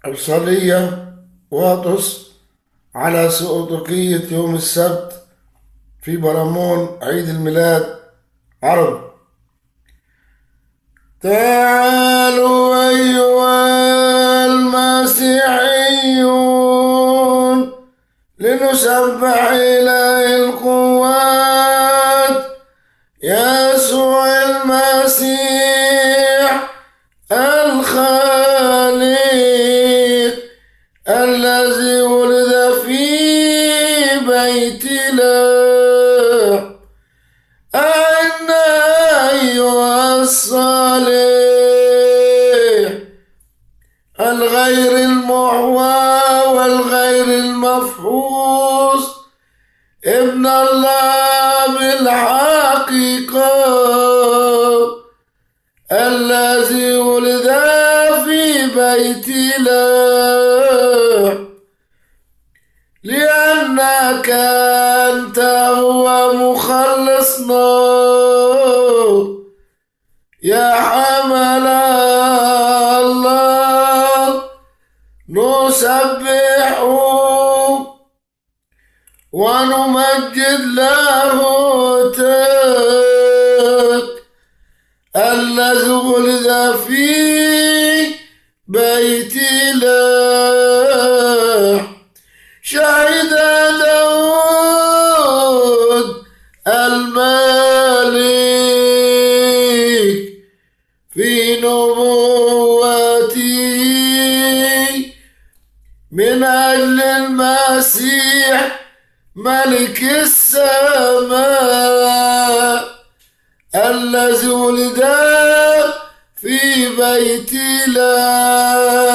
أبصالية واطس على سؤدقية يوم السبت في برامون عيد الميلاد عرب. تعالوا أيها المسيحيون لنسبح إله القوات يسوع المسيح الخالق الذي ولد في بيت الله. أين أيها الصالح الغير المحوى والغير المفحوص ابن الله بالحقيقة الذي ولد في بيت الله، لأنك أنت هو مخلصنا يا حمل الله. نسبح ونمجد لاهوتك الذي ولد في بيت الله. شهد داود الملك في نبوته من أجل المسيح ملك السماء الذي ولد في بيت الله.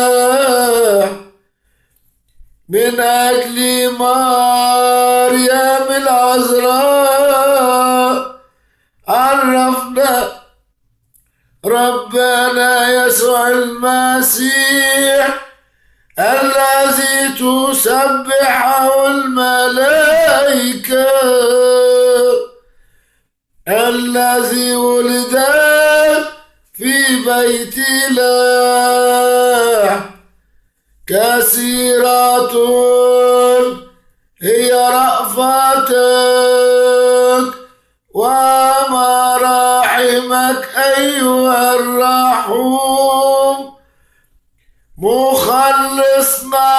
من أجل مريم العذراء عرفنا ربنا يسوع المسيح الذي تسبحه الملائكة الذي ولد في بيت الله. كثيرة هي رأفتك ومراحمك أيها الرحوم مخلصنا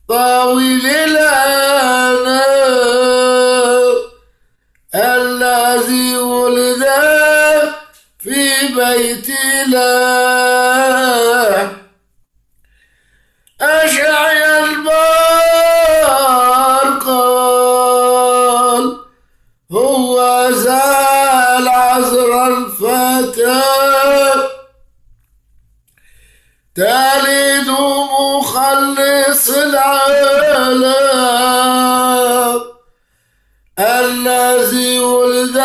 طويل الأنام الذي ولد في بيت الله. أشعيا البار قال هو ذا العذراء الفتى تلد مخلص العالم الذي ولد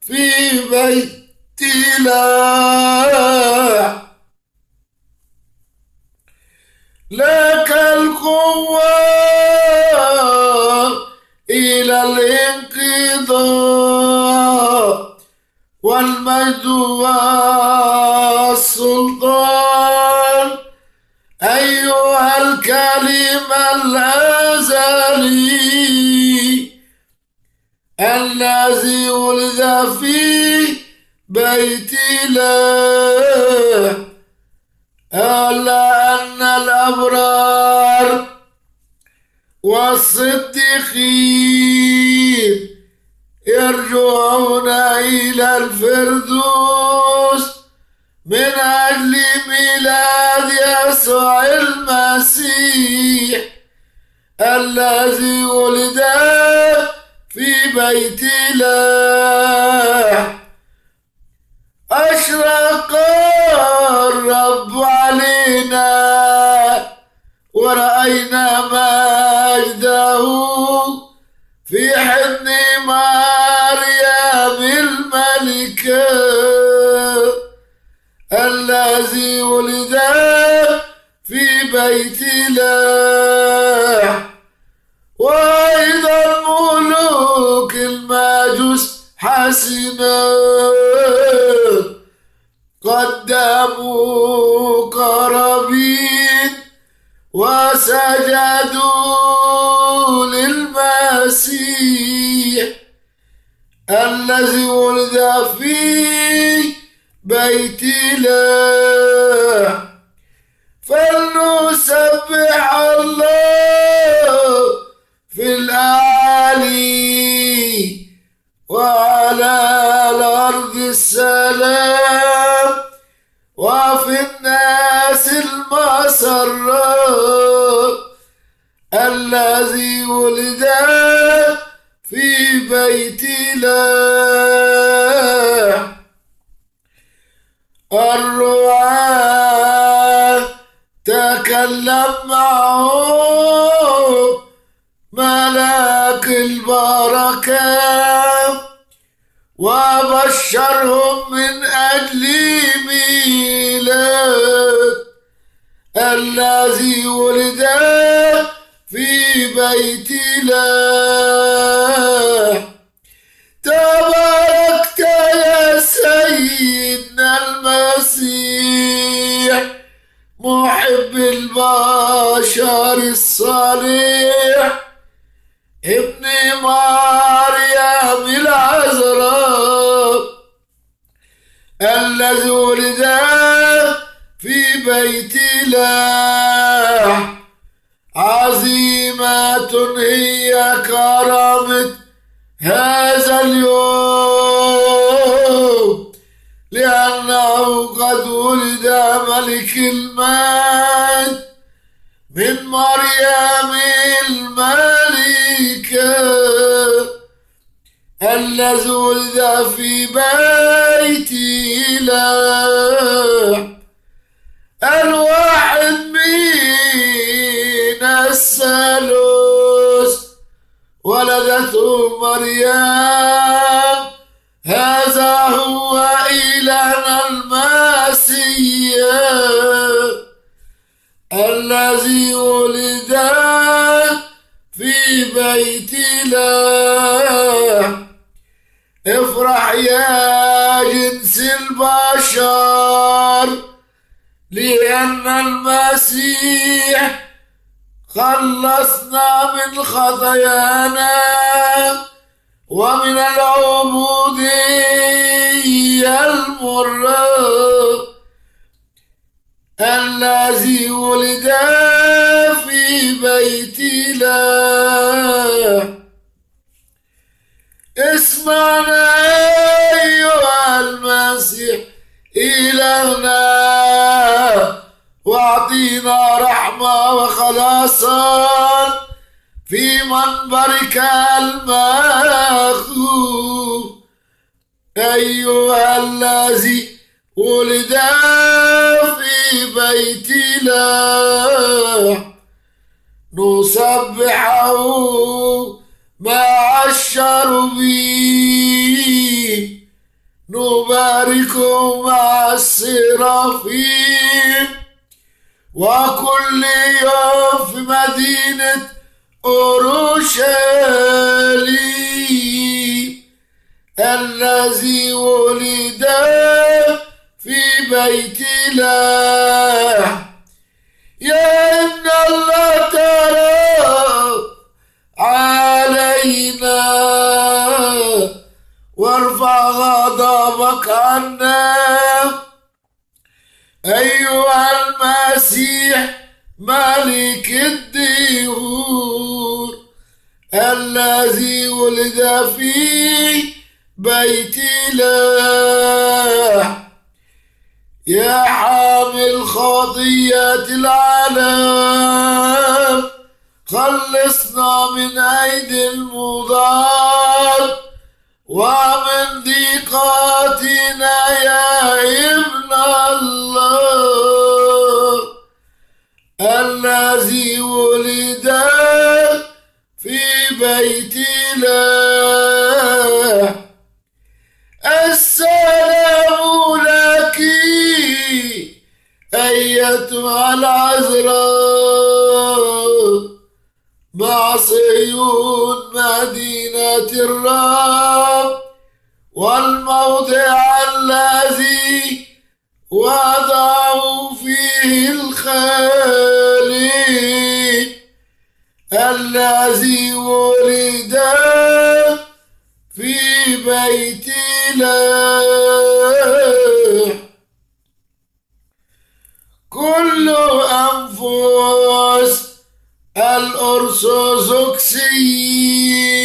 في بيت الله. لك القوة إلى الانقضاء والمجد والسلطان أيها الكلمة الأزلي الذي ولد في بيت الله. ألا أن الأبرار والصديقين يرجعون إلى الفردوس من أجل ميلاد يسوع المسيح الذي ولد في بيت الله. أشرق الرب علينا ورأينا مجده في حضن مريم الملكة الذي ولد في بيت الله. وأيضا ملوك المجوس حسنا قدموا وسجدوا للمسيح الذي ولد في بيت الله. فلنسبح الله في الأعالي وعلى الأرض السلام وفي الناس المسرات الذي ولد في بيت الله. الرعاة تكلم معه ملاك البركة وبشرهم من أجل ميلاد الذي ولد في بيت الله. تباركت يا سيدنا المسيح محب البشر الصالح ابن مريم العذراء الذي ولد في بيت الله. عظيمة هي كرامة هذا اليوم لأنه قد ولد ملك المجد من مريم الملكة الذي ولد في بيت الله. الواحد من الثالوث ولدته مريم هذا هو إلهنا المسيح الذي ولد في بيت الله. افرح يا جنس البشر لأن المسيح خلصنا من خطايانا ومن العبودية المرة الذي ولد في بيت الله. اسمعنا أيها المسيح إلهنا واعطينا رحمة وخلاصا في منبرك المخوف أيها الذي ولد في بيت الله. نسبحه مع الشربين نباركه مع السرافين وكل يوم في مدينة أورشليم الذي ولد في بيت الله. يا إن الله ترى علينا وارفع غضبك عنا أيها المسيح ملك الدهور الذي ولد في بيت الله. يا حامل خطية العالم خلصنا من أيدي المضاد ومن ضيقاتنا يا ابن الله الذي ولد في بيت الله. السلام لك أيتها العذراء مع صهيون مدينة الرب والموضع الذي وضعوا فيه الخالق ولد في بيت لحم. كل أنفس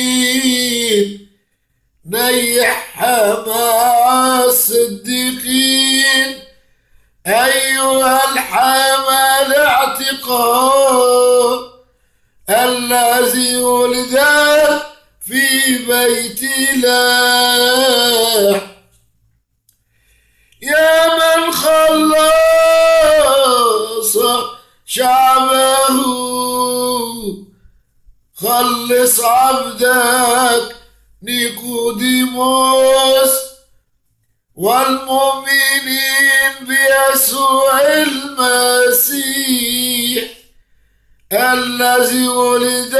الأرثوذكسيين نيحها مع الصديقين أيها الحمل اعتقاد الذي ولد في بيت لحم. يا من خلص شعبه خلص عبدك نيقوديموس والمؤمنين بيسوع المسيح الذي ولد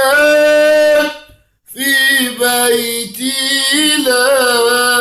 في بيت لحم.